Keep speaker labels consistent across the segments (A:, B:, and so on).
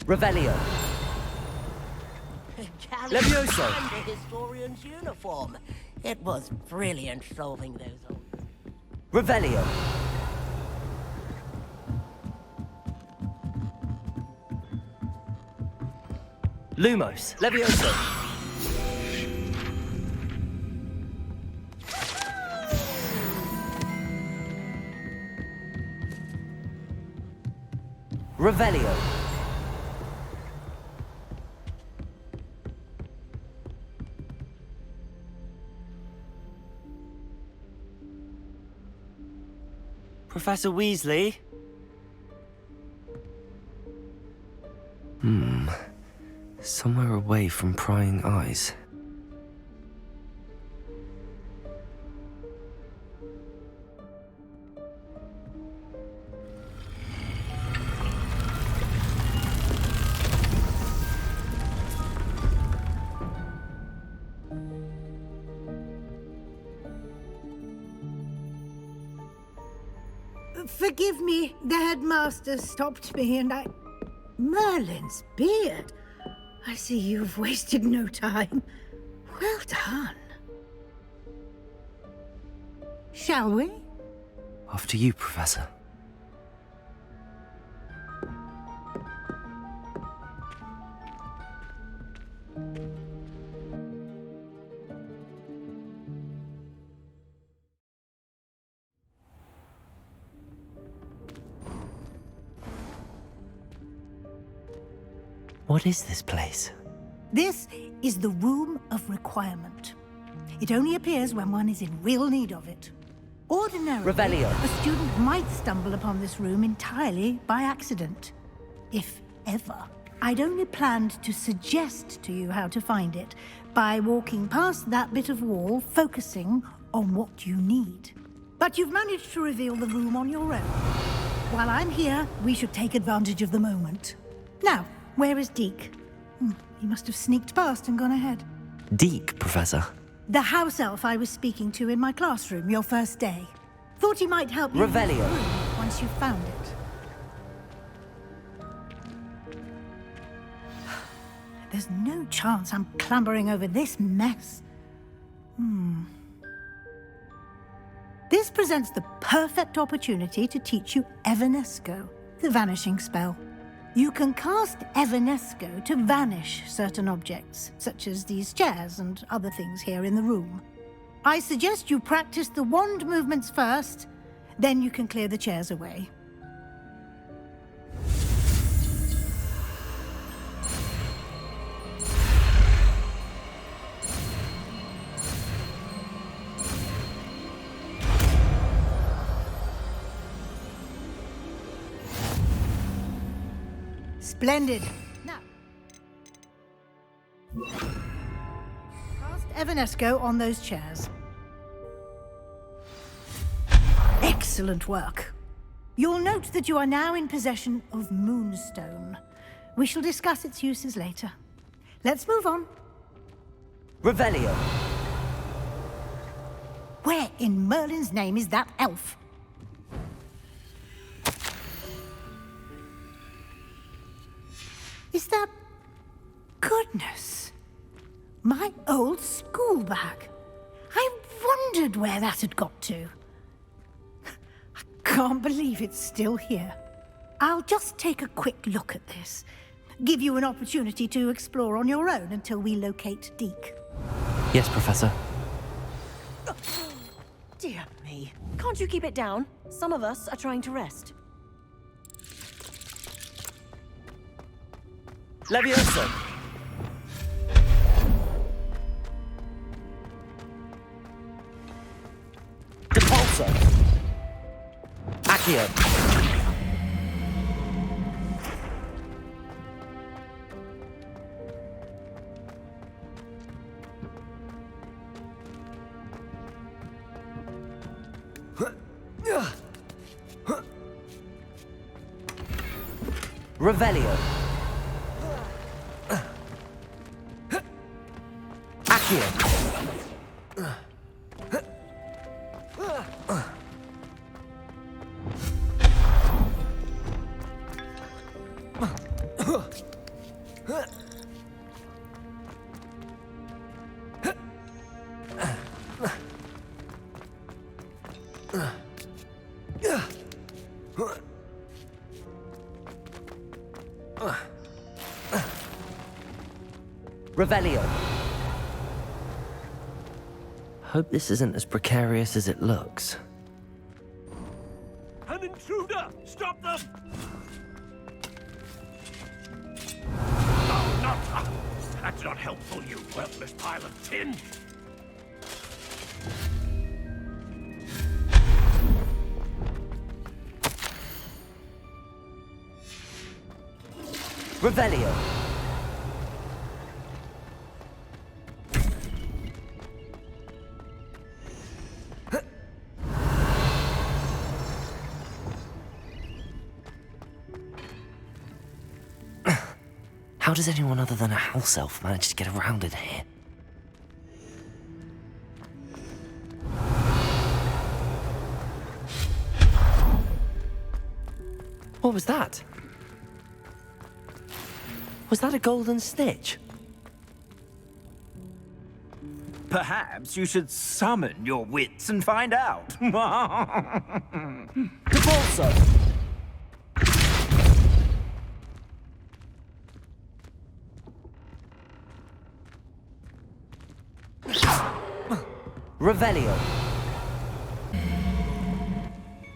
A: Revelio. Levioso.
B: And the historian's uniform. It was brilliant solving those old...
A: Revelio. Lumos. Levioso. Revelio. Professor Weasley?
C: Somewhere away from prying eyes.
D: Forgive me, the headmaster stopped me and I... Merlin's beard. I see you've wasted no time. Well done. Shall we?
C: After you, Professor.
A: What is this place?
D: This is the Room of Requirement. It only appears when one is in real need of it. Ordinarily,
A: Revelio.
D: a student might stumble upon this room entirely by accident. If ever. I'd only planned to suggest to you how to find it by walking past that bit of wall, focusing on what you need. But you've managed to reveal the room on your own. While I'm here, we should take advantage of the moment. Now, where is Deke? He must have sneaked past and gone ahead.
C: Deke, Professor.
D: The house elf I was speaking to in my classroom your first day. Thought he might help you
A: Revelio.
D: with the room once you found it. There's no chance I'm clambering over this mess. This presents the perfect opportunity to teach you Evanesco, the vanishing spell. You can cast Evanesco to vanish certain objects, such as these chairs and other things here in the room. I suggest you practice the wand movements first, then you can clear the chairs away. Splendid. Now, cast Evanesco on those chairs. Excellent work. You'll note that you are now in possession of Moonstone. We shall discuss its uses later. Let's move on.
A: Revelio.
D: Where in Merlin's name is that elf? Is that... Goodness. My old school bag. I wondered where that had got to. I can't believe it's still here. I'll just take a quick look at this. Give you an opportunity to explore on your own until we locate Deke.
C: Yes, Professor.
E: Dear me. Can't you keep it down? Some of us are trying to rest.
A: Levioso. Depulso. Accio. Revelio. Revelio.
C: Hope this isn't as precarious as it looks.
F: An intruder! Stop them! Oh, not... That's not helpful, you worthless pile of tin!
A: Revelio.
C: How does anyone other than a house elf manage to get around in here? What was that? Was that a golden snitch?
G: Perhaps you should summon your wits and find out.
A: Repulsor. Revelio.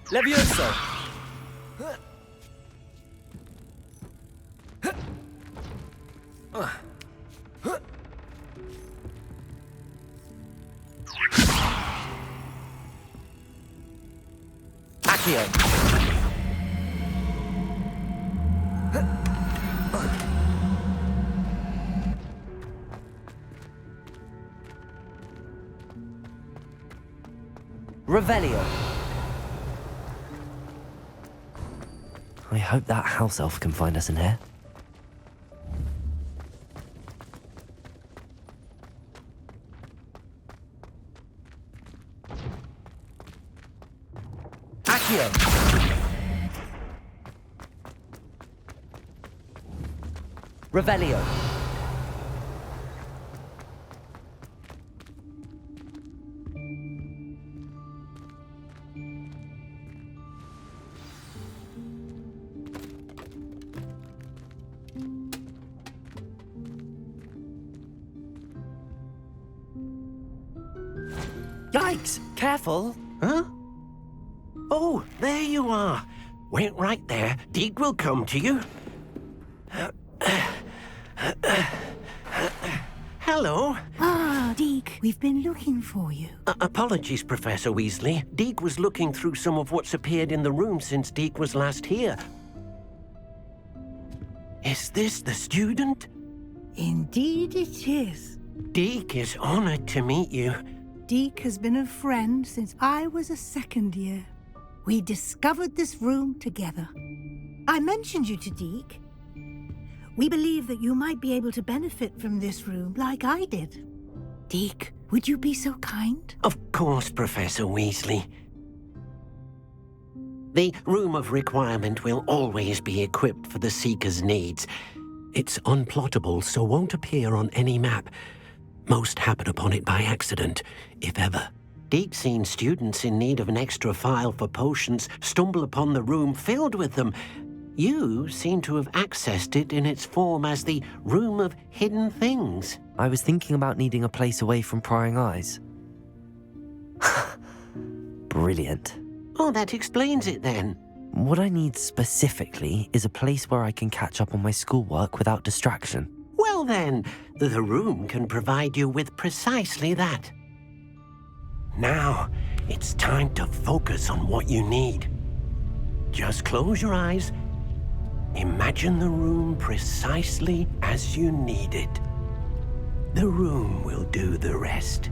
A: Levioso. Accio. Revelio.
C: I hope that house elf can find us in here.
A: Accio. Revelio.
C: Yikes! Careful!
F: Huh? Oh, there you are. Wait right there. Deek will come to you. Hello.
D: Ah, Deke, we've been looking for you.
F: Apologies, Professor Weasley. Deek was looking through some of what's appeared in the room since Deek was last here. Is this the student?
D: Indeed it is.
F: Deek is honored to meet you.
D: Deke has been a friend since I was a second year. We discovered this room together. I mentioned you to Deke. We believe that you might be able to benefit from this room like I did. Deke, would you be so kind?
F: Of course, Professor Weasley. The Room of Requirement will always be equipped for the Seeker's needs. It's unplottable, so won't appear on any map. Most happen upon it by accident, if ever. Deke's seen students in need of an extra file for potions stumble upon the room filled with them. You seem to have accessed it in its form as the Room of Hidden Things.
C: I was thinking about needing a place away from prying eyes. Brilliant.
F: Oh, that explains it then.
C: What I need specifically is a place where I can catch up on my schoolwork without distraction.
F: Well then, the room can provide you with precisely that. Now, it's time to focus on what you need. Just close your eyes. Imagine the room precisely as you need it. The room will do the rest.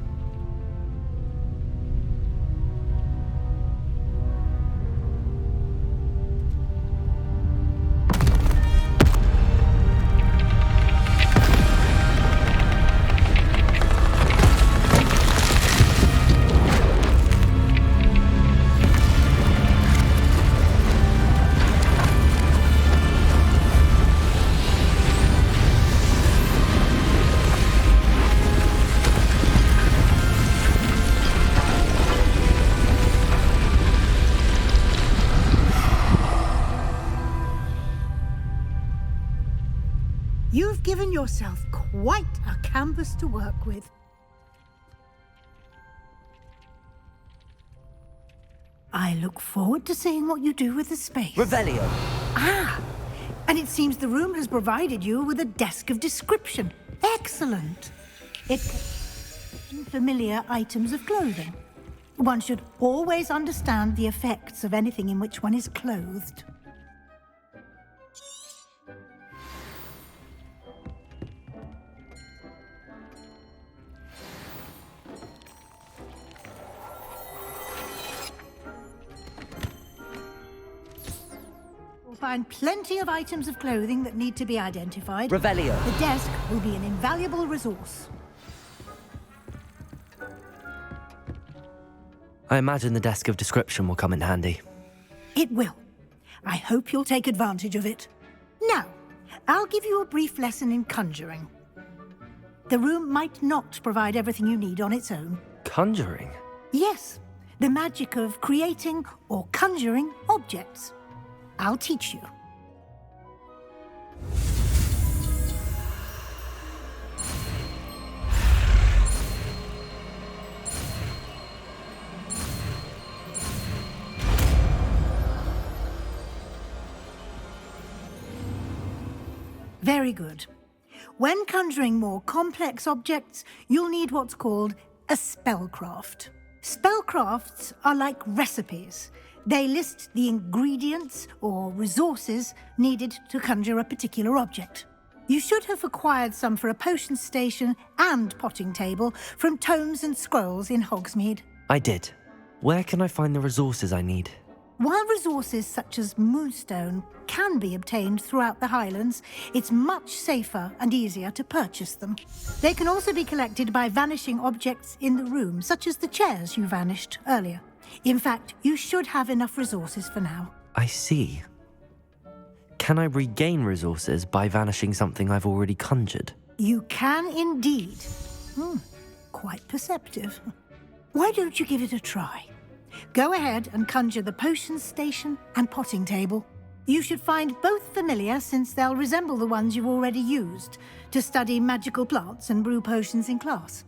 D: given yourself quite a canvas to work with. I look forward to seeing what you do with the space.
A: Revelio.
D: Ah, and it seems the room has provided you with a desk of description. Excellent. It familiar items of clothing. One should always understand the effects of anything in which one is clothed. You'll find plenty of items of clothing that need to be identified.
A: Revelio.
D: The desk will be an invaluable resource.
C: I imagine the desk of description will come in handy.
D: It will. I hope you'll take advantage of it. Now, I'll give you a brief lesson in conjuring. The room might not provide everything you need on its own.
C: Conjuring?
D: Yes, the magic of creating or conjuring objects. I'll teach you. Very good. When conjuring more complex objects, you'll need what's called a spellcraft. Spellcrafts are like recipes. They list the ingredients or resources needed to conjure a particular object. You should have acquired some for a potion station and potting table from tomes and scrolls in Hogsmeade.
C: I did. Where can I find the resources I need?
D: While resources such as moonstone can be obtained throughout the Highlands, it's much safer and easier to purchase them. They can also be collected by vanishing objects in the room, such as the chairs you vanished earlier. In fact, you should have enough resources for now.
C: I see. Can I regain resources by vanishing something I've already conjured?
D: You can indeed. Quite perceptive. Why don't you give it a try? Go ahead and conjure the potion station and potting table. You should find both familiar, since they'll resemble the ones you've already used to study magical plants and brew potions in class.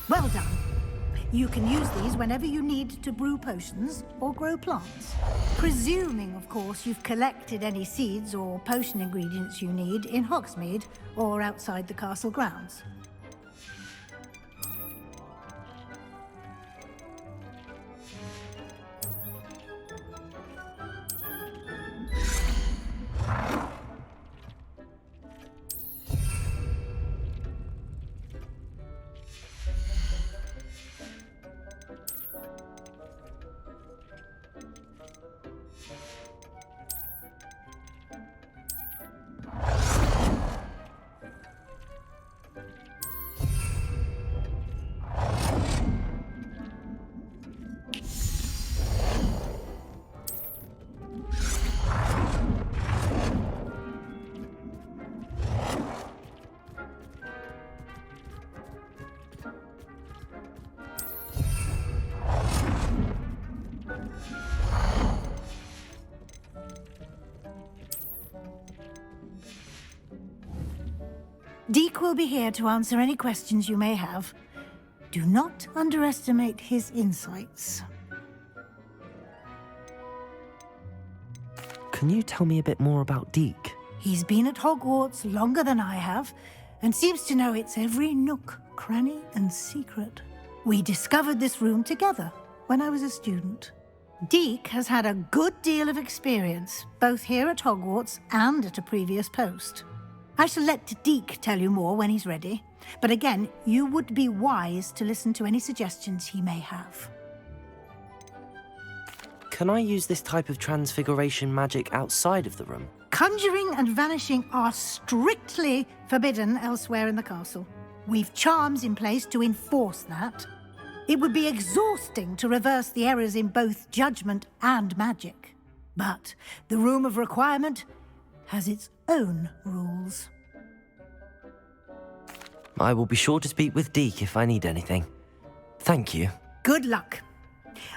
D: Well done. You can use these whenever you need to brew potions or grow plants. Presuming, of course, you've collected any seeds or potion ingredients you need in Hogsmeade or outside the castle grounds. Deke will be here to answer any questions you may have. Do not underestimate his insights.
C: Can you tell me a bit more about Deke?
D: He's been at Hogwarts longer than I have, and seems to know its every nook, cranny, and secret. We discovered this room together when I was a student. Deke has had a good deal of experience, both here at Hogwarts and at a previous post. I shall let Deke tell you more when he's ready, but again, you would be wise to listen to any suggestions he may have.
C: Can I use this type of transfiguration magic outside of the room?
D: Conjuring and vanishing are strictly forbidden elsewhere in the castle. We've charms in place to enforce that. It would be exhausting to reverse the errors in both judgment and magic. But the Room of Requirement has its own rules.
C: I will be sure to speak with Deke if I need anything. Thank you.
D: Good luck.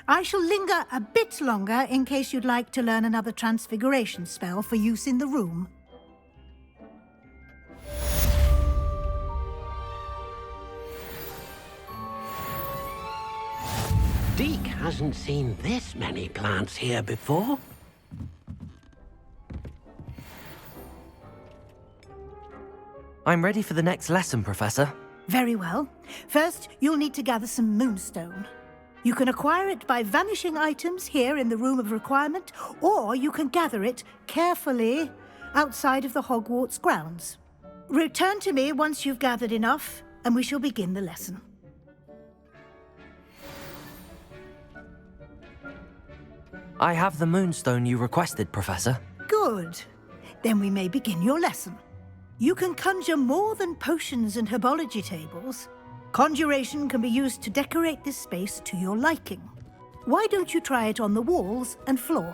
D: I shall linger a bit longer in case you'd like to learn another transfiguration spell for use in the room.
F: Deke hasn't seen this many plants here before.
C: I'm ready for the next lesson, Professor.
D: Very well. First, you'll need to gather some moonstone. You can acquire it by vanishing items here in the Room of Requirement, or you can gather it carefully outside of the Hogwarts grounds. Return to me once you've gathered enough, and we shall begin the lesson.
C: I have the moonstone you requested, Professor.
D: Good. Then we may begin your lesson. You can conjure more than potions and herbology tables. Conjuration can be used to decorate this space to your liking. Why don't you try it on the walls and floor?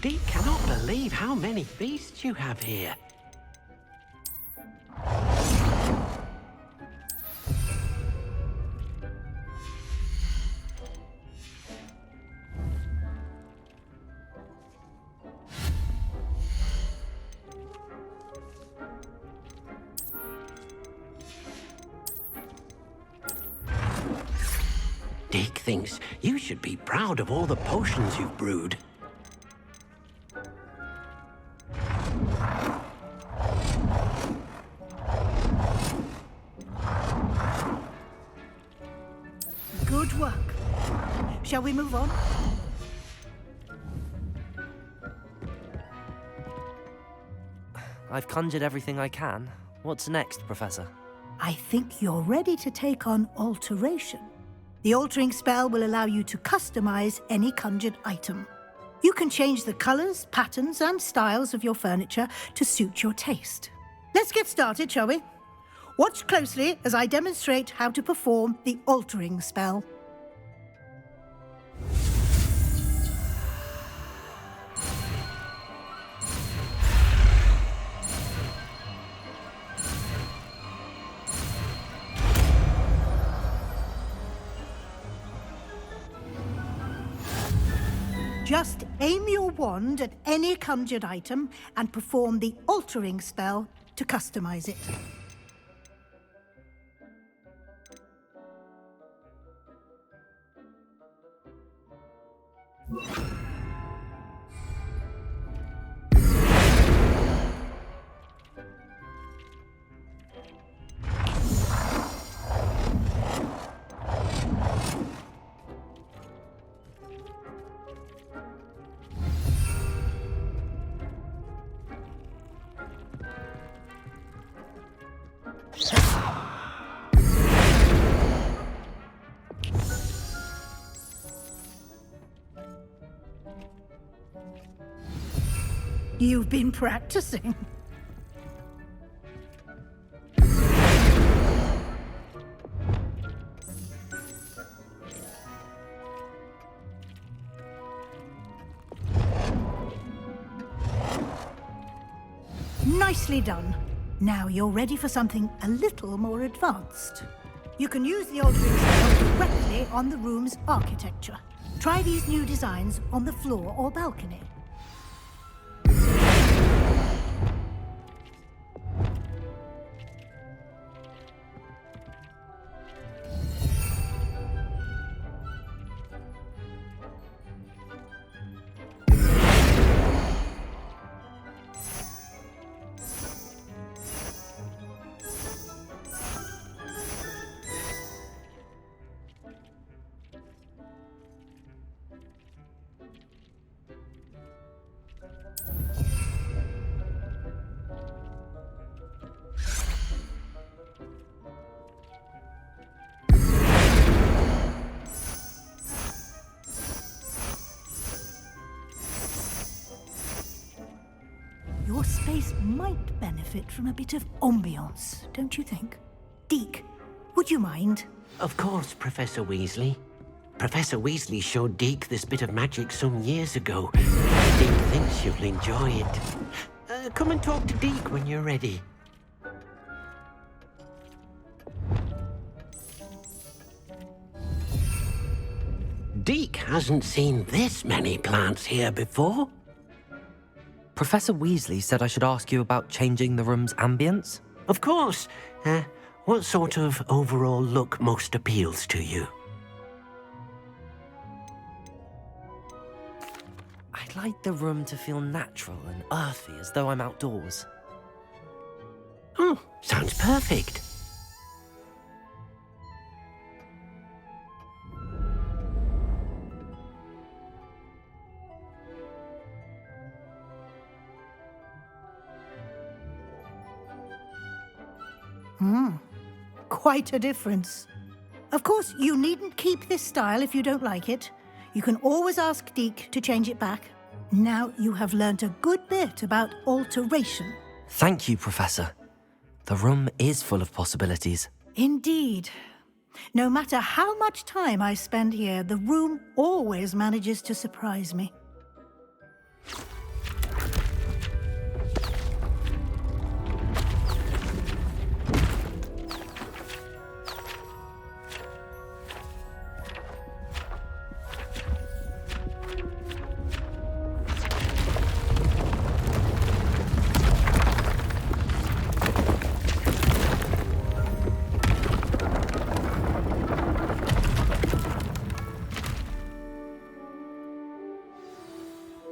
F: Deke cannot believe how many beasts you have here. Deke thinks you should be proud of all the potions you've brewed.
D: Shall we move on?
C: I've conjured everything I can. What's next, Professor?
D: I think you're ready to take on alteration. The altering spell will allow you to customize any conjured item. You can change the colors, patterns, and styles of your furniture to suit your taste. Let's get started, shall we? Watch closely as I demonstrate how to perform the altering spell. Just aim your wand at any conjured item and perform the altering spell to customize it. You've been practicing. Nicely done. Now you're ready for something a little more advanced. You can use the altering spell directly on the room's architecture. Try these new designs on the floor or balcony. Your space might benefit from a bit of ambiance, don't you think? Deke, would you mind?
F: Of course, Professor Weasley. Professor Weasley showed Deke this bit of magic some years ago. Deke thinks you'll enjoy it. Come and talk to Deke when you're ready. Deke hasn't seen this many plants here before.
C: Professor Weasley said I should ask you about changing the room's ambience?
F: Of course. What sort of overall look most appeals to you?
C: I'd like the room to feel natural and earthy, as though I'm outdoors.
F: Oh, sounds perfect.
D: Quite a difference. Of course, you needn't keep this style if you don't like it. You can always ask Deke to change it back. Now you have learnt a good bit about alteration.
C: Thank you, Professor. The room is full of possibilities.
D: Indeed. No matter how much time I spend here, the room always manages to surprise me.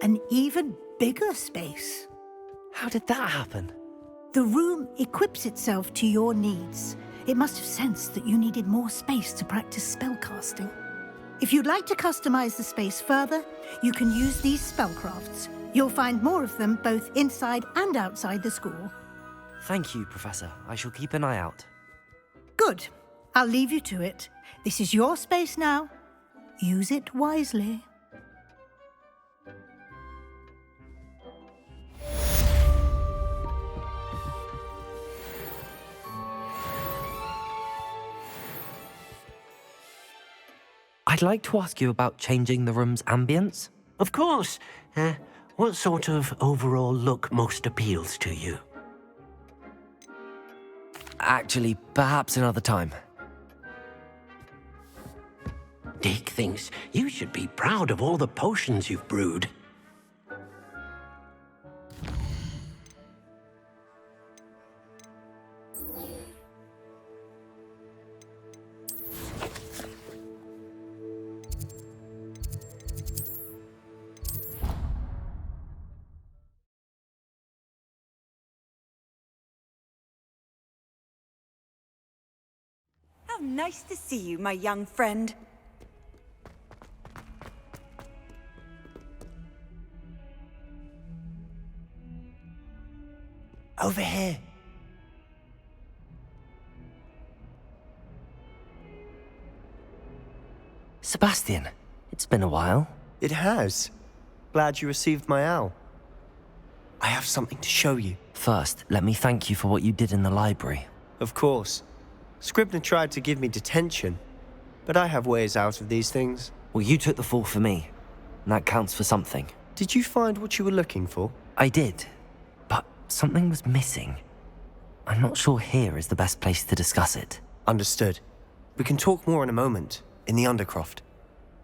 D: An even bigger space.
C: How did that happen?
D: The room equips itself to your needs. It must have sensed that you needed more space to practice spellcasting. If you'd like to customize the space further, you can use these spellcrafts. You'll find more of them both inside and outside the school.
C: Thank you, Professor. I shall keep an eye out.
D: Good. I'll leave you to it. This is your space now. Use it wisely.
C: I'd like to ask you about changing the room's ambience.
F: Of course. What sort of overall look most appeals to you?
C: Actually, perhaps another time.
F: Dick thinks you should be proud of all the potions you've brewed.
H: How nice to see you, my young friend.
A: Over here.
C: Sebastian, it's been a while.
I: It has. Glad you received my owl. I have something to show you.
C: First, let me thank you for what you did in the library.
I: Of course. Scribner tried to give me detention, but I have ways out of these things.
C: Well, you took the fall for me, and that counts for something.
I: Did you find what you were looking for?
C: I did, but something was missing. I'm not sure here is the best place to discuss it.
I: Understood. We can talk more in a moment, in the Undercroft.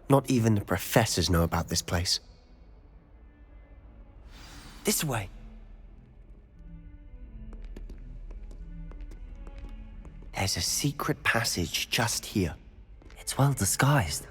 I: Not even the professors know about this place. This way. There's a secret passage just here.
C: It's well disguised.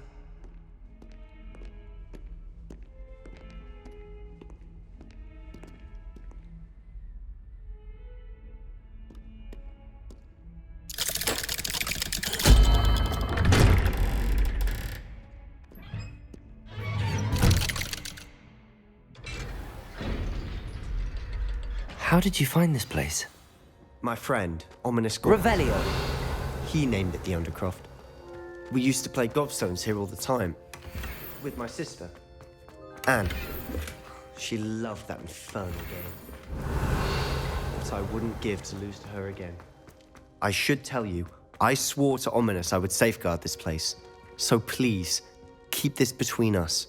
C: How did you find this place?
I: My friend, Ominous Goblin.
A: Revelio.
I: He named it the Undercroft. We used to play gobstones here all the time. With my sister. Anne. She loved that infernal game. What I wouldn't give to lose to her again. I should tell you, I swore to Ominous I would safeguard this place. So please, keep this between us.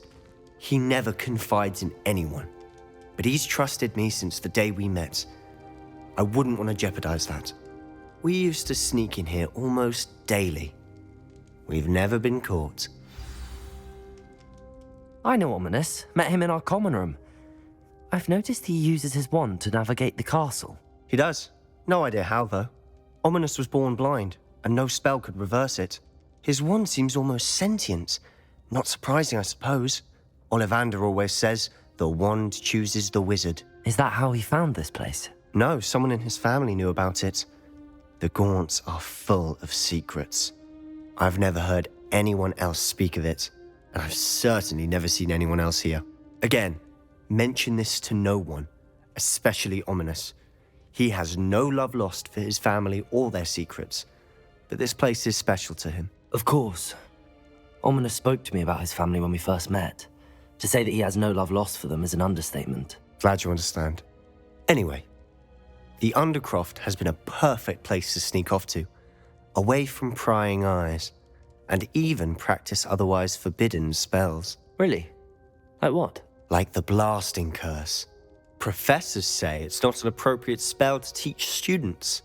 I: He never confides in anyone. But he's trusted me since the day we met. I wouldn't want to jeopardize that. We used to sneak in here almost daily. We've never been caught.
C: I know Ominous. Met him in our common room. I've noticed he uses his wand to navigate the castle.
I: He does. No idea how, though. Ominous was born blind, and no spell could reverse it. His wand seems almost sentient. Not surprising, I suppose. Ollivander always says, the wand chooses the wizard.
C: Is that how he found this place?
I: No, someone in his family knew about it. The Gaunts are full of secrets. I've never heard anyone else speak of it, and I've certainly never seen anyone else here. Again, mention this to no one, especially Ominous. He has no love lost for his family or their secrets, but this place is special to him.
C: Of course. Ominous spoke to me about his family when we first met. To say that he has no love lost for them is an understatement.
I: Glad you understand. Anyway, the Undercroft has been a perfect place to sneak off to, away from prying eyes, and even practice otherwise forbidden spells.
C: Really? Like what?
I: Like the blasting curse. Professors say it's not an appropriate spell to teach students.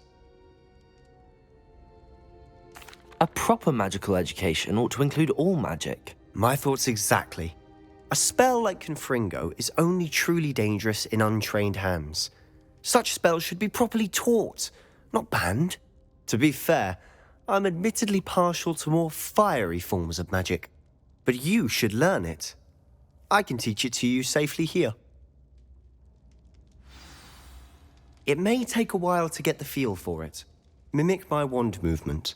C: A proper magical education ought to include all magic.
I: My thoughts exactly. A spell like Confringo is only truly dangerous in untrained hands. Such spells should be properly taught, not banned. To be fair, I'm admittedly partial to more fiery forms of magic. But you should learn it. I can teach it to you safely here. It may take a while to get the feel for it. Mimic my wand movement.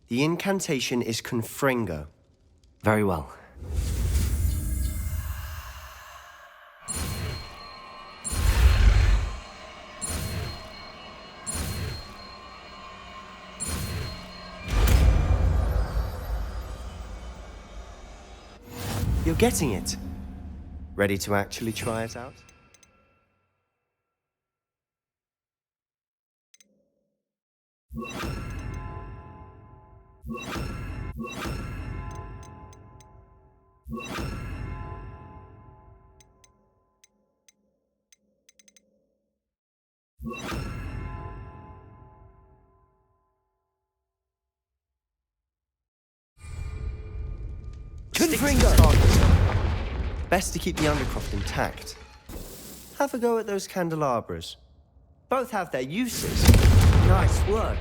I: The incantation is Confringo.
C: Very well.
I: You're getting it. Ready to actually try it out? Best to keep the Undercroft intact. Have a go at those candelabras. Both have their uses. Nice work.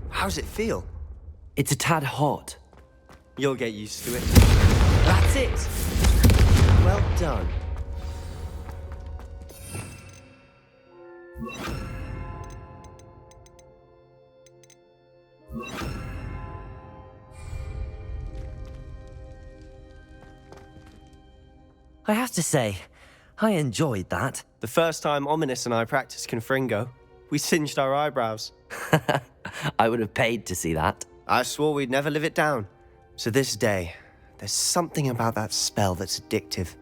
I: How's it feel?
C: It's a tad hot.
I: You'll get used to it. That's it. Well done.
C: I have to say, I enjoyed that.
I: The first time Ominous and I practiced Confringo, we singed our eyebrows.
C: I would have paid to see that.
I: I swore we'd never live it down. So this day, there's something about that spell that's addictive.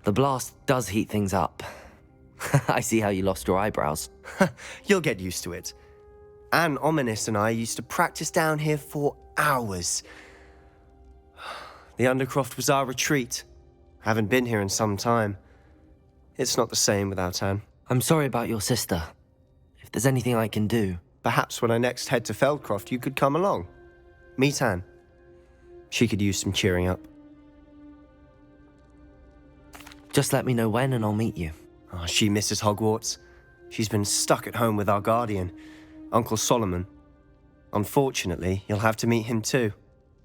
C: The blast does heat things up. I see how you lost your eyebrows.
I: You'll get used to it. Anne, Ominous and I used to practice down here for hours. The Undercroft was our retreat. Haven't been here in some time. It's not the same without Anne.
C: I'm sorry about your sister. If there's anything I can do...
I: Perhaps when I next head to Feldcroft, you could come along. Meet Anne. She could use some cheering up.
C: Just let me know when and I'll meet you.
I: Oh, she misses Hogwarts. She's been stuck at home with our guardian, Uncle Solomon. Unfortunately, you'll have to meet him too.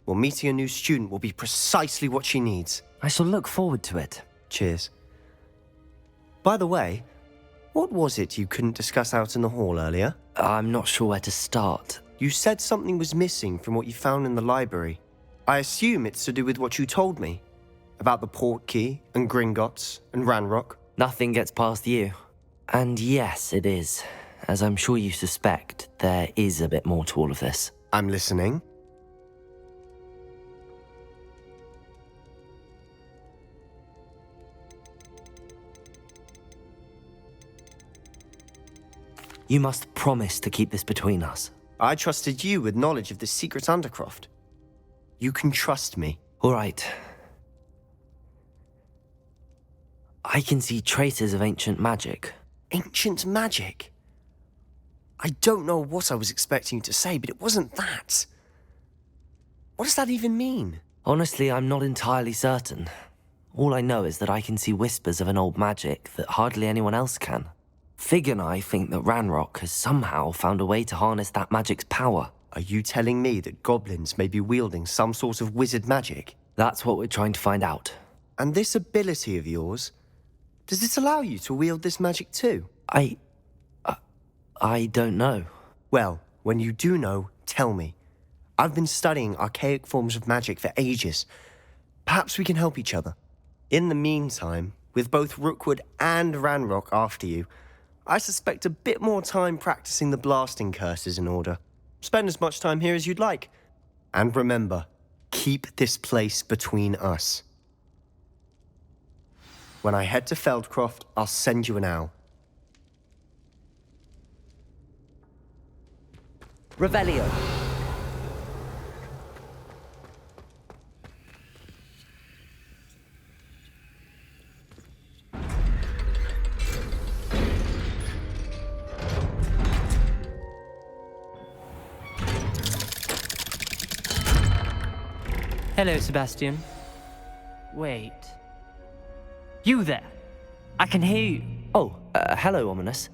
I: Well, meeting a new student will be precisely what she needs.
C: I shall look forward to it.
I: Cheers. By the way, what was it you couldn't discuss out in the hall earlier?
C: I'm not sure where to start.
I: You said something was missing from what you found in the library. I assume it's to do with what you told me. About the Portkey and Gringotts and Ranrock.
C: Nothing gets past you. And yes, it is. As I'm sure you suspect, there is a bit more to all of this.
I: I'm listening.
C: You must promise to keep this between us.
I: I trusted you with knowledge of the secret Undercroft. You can trust me.
C: All right. I can see traces of ancient magic.
I: Ancient magic? I don't know what I was expecting you to say, but it wasn't that. What does that even mean?
C: Honestly, I'm not entirely certain. All I know is that I can see whispers of an old magic that hardly anyone else can. Fig and I think that Ranrock has somehow found a way to harness that magic's power.
I: Are you telling me that goblins may be wielding some sort of wizard magic?
C: That's what we're trying to find out.
I: And this ability of yours, does it allow you to wield this magic too?
C: I don't know.
I: Well, when you do know, tell me. I've been studying archaic forms of magic for ages. Perhaps we can help each other. In the meantime, with both Rookwood and Ranrock after you, I suspect a bit more time practicing the blasting curse is in order. Spend as much time here as you'd like. And remember, keep this place between us. When I head to Feldcroft, I'll send you an owl.
A: Revelio.
J: Hello, Sebastian. Wait. You there? I can hear you.
C: Oh, hello, Ominous.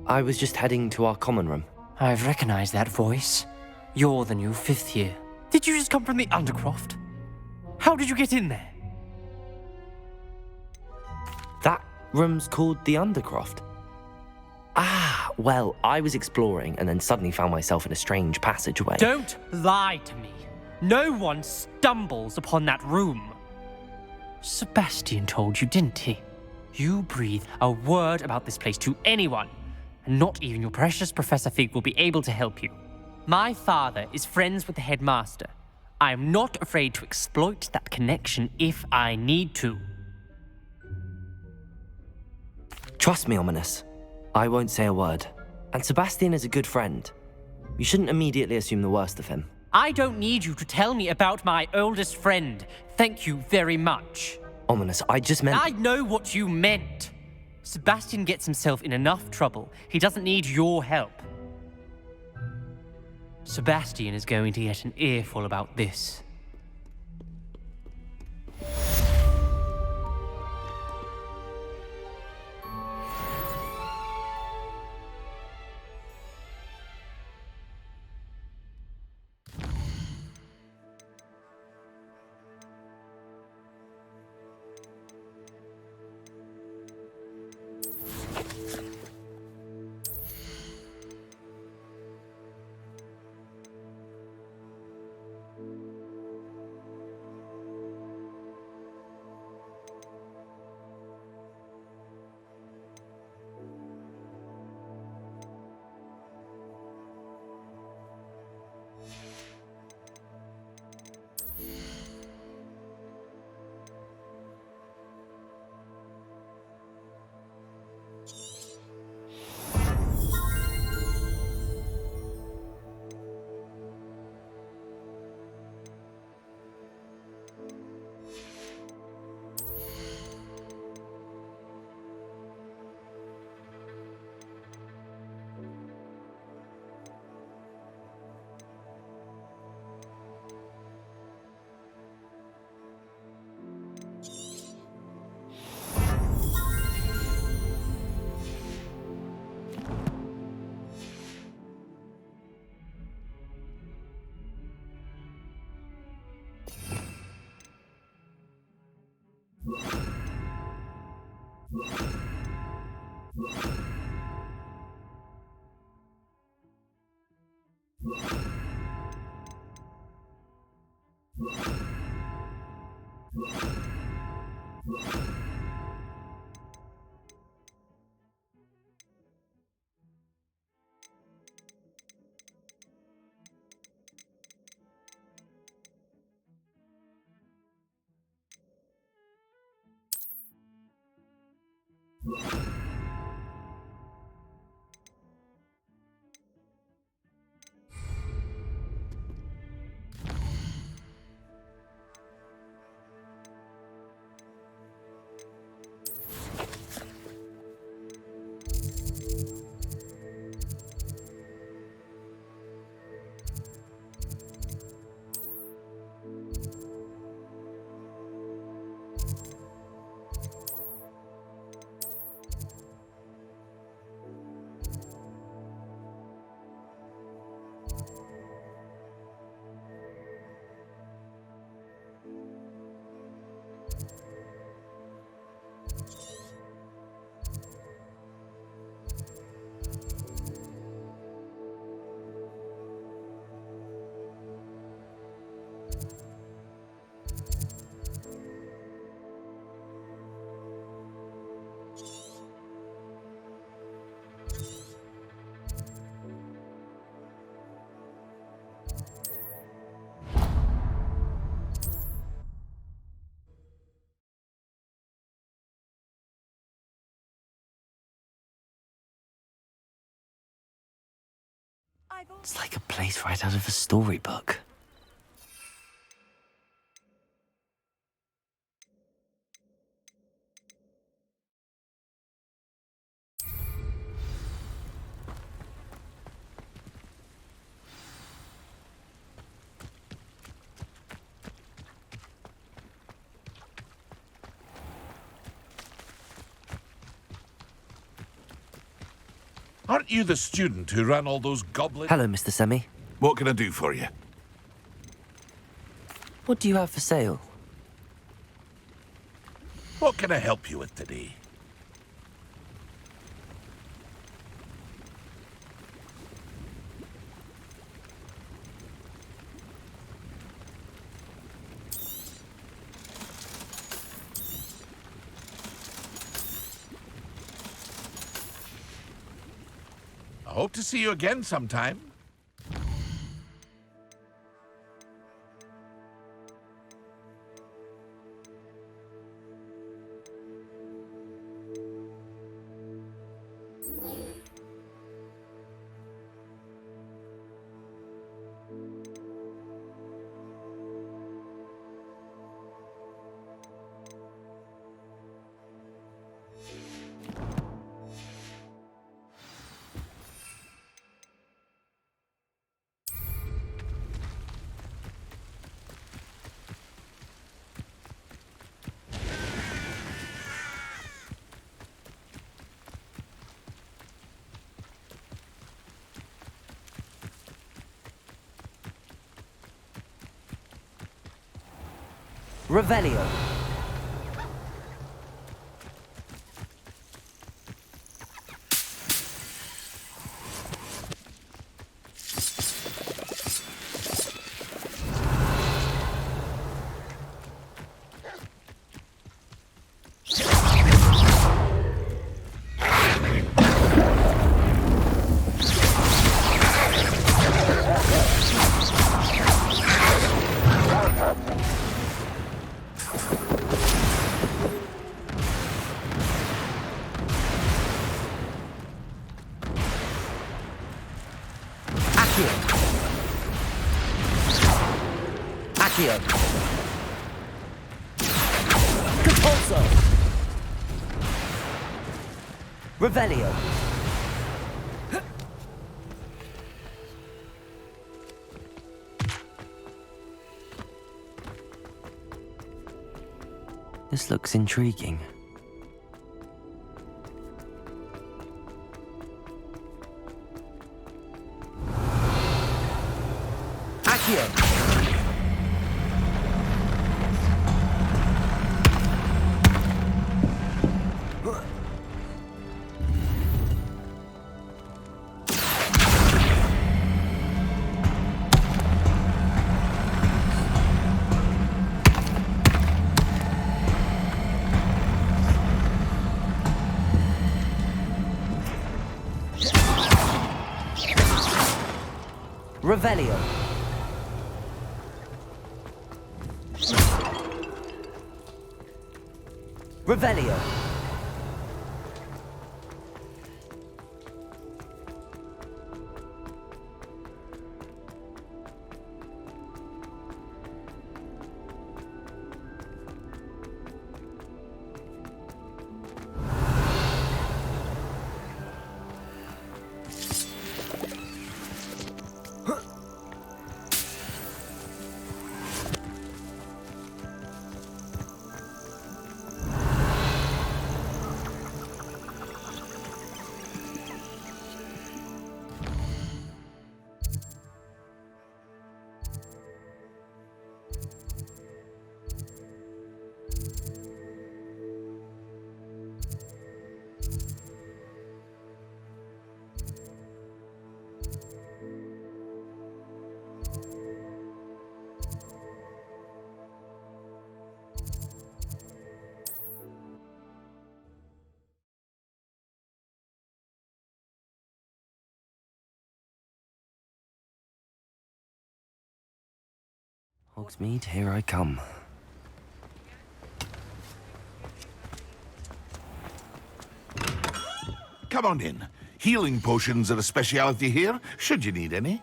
C: I was just heading to our common room.
J: I've recognized that voice. You're the new 5th year. Did you just come from the Undercroft? How did you get in there?
C: That room's called the Undercroft. Ah, well, I was exploring and then suddenly found myself in a strange passageway.
J: Don't lie to me. No one stumbles upon that room. Sebastian told you, didn't he? You breathe a word about this place to anyone, and not even your precious Professor Fig will be able to help you. My father is friends with the headmaster. I am not afraid to exploit that connection if I need to.
C: Trust me, Ominous. I won't say a word. And Sebastian is a good friend. You shouldn't immediately assume the worst of him.
J: I don't need you to tell me about my oldest friend. Thank you very much.
C: Ominous, I just meant...
J: I know what you meant. Sebastian gets himself in enough trouble. He doesn't need your help. Sebastian is going to get an earful about this.
C: It's like a place right out of a storybook.
K: Aren't you the student who ran all those goblins?
C: Hello, Mr. Semi.
K: What can I do for you?
C: What do you have for sale?
K: What can I help you with today? Hope to see you again sometime.
A: Revelio. Accio. Compulso. Revelio.
C: This looks intriguing.
A: Accio. Revelio. Revelio.
C: Hogsmeade, here I come.
K: Come on in. Healing potions are a speciality here, should you need any.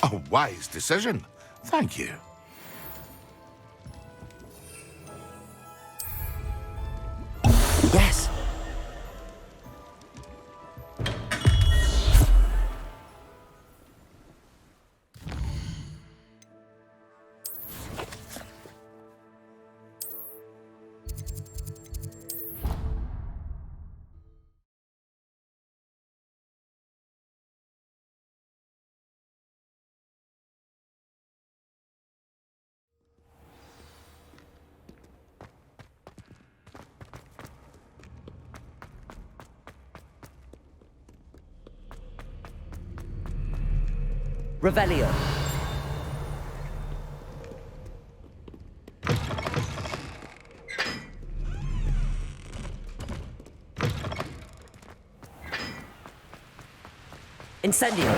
K: A wise decision. Thank you.
C: Yes!
A: Revelio. Incendio.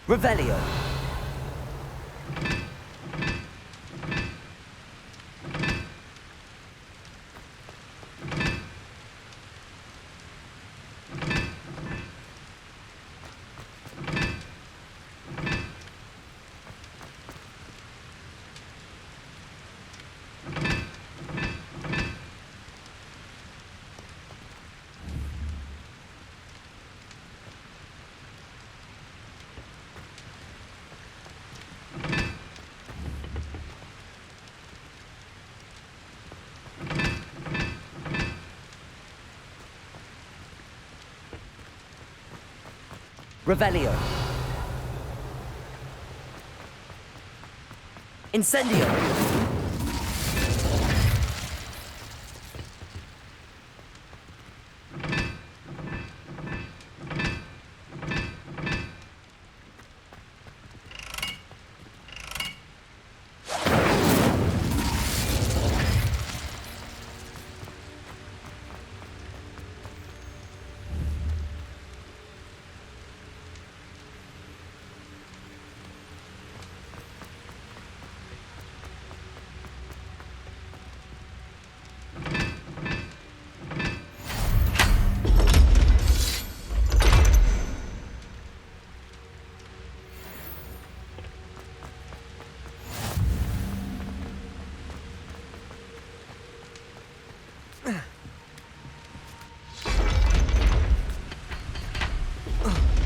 A: Revelio. Revelio. Incendio.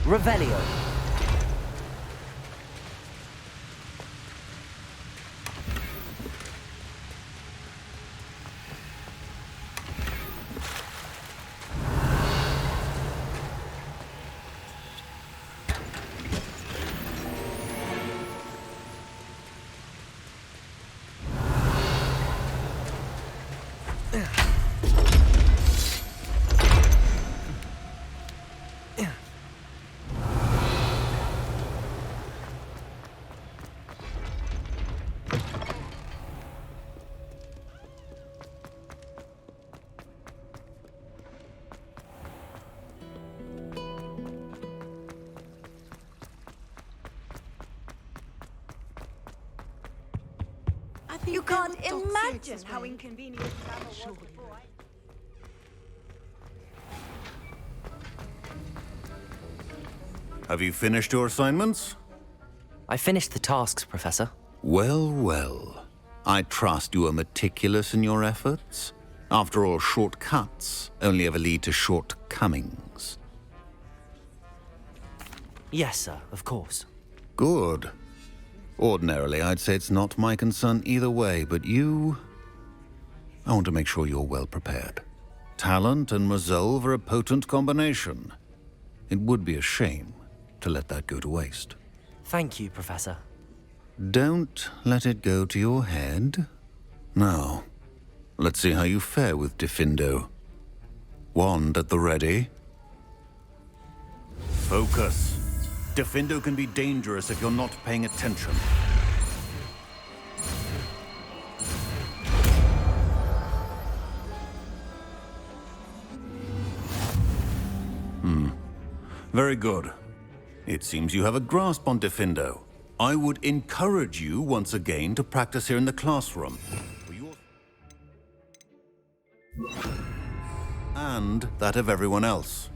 A: Revelio.
H: You can't imagine how inconvenient travel was before
L: Have you finished your assignments?
C: I finished the tasks, Professor.
L: Well, well. I trust you are meticulous in your efforts. After all, shortcuts only ever lead to shortcomings.
C: Yes, sir, of course.
L: Good. Ordinarily, I'd say it's not my concern either way, but you... I want to make sure you're well prepared. Talent and resolve are a potent combination. It would be a shame to let that go to waste.
C: Thank you, Professor.
L: Don't let it go to your head. Now, let's see how you fare with Diffindo. Wand at the ready. Focus. Diffindo can be dangerous if you're not paying attention. Very good. It seems you have a grasp on Diffindo. I would encourage you once again to practice here in the classroom. And that of everyone else.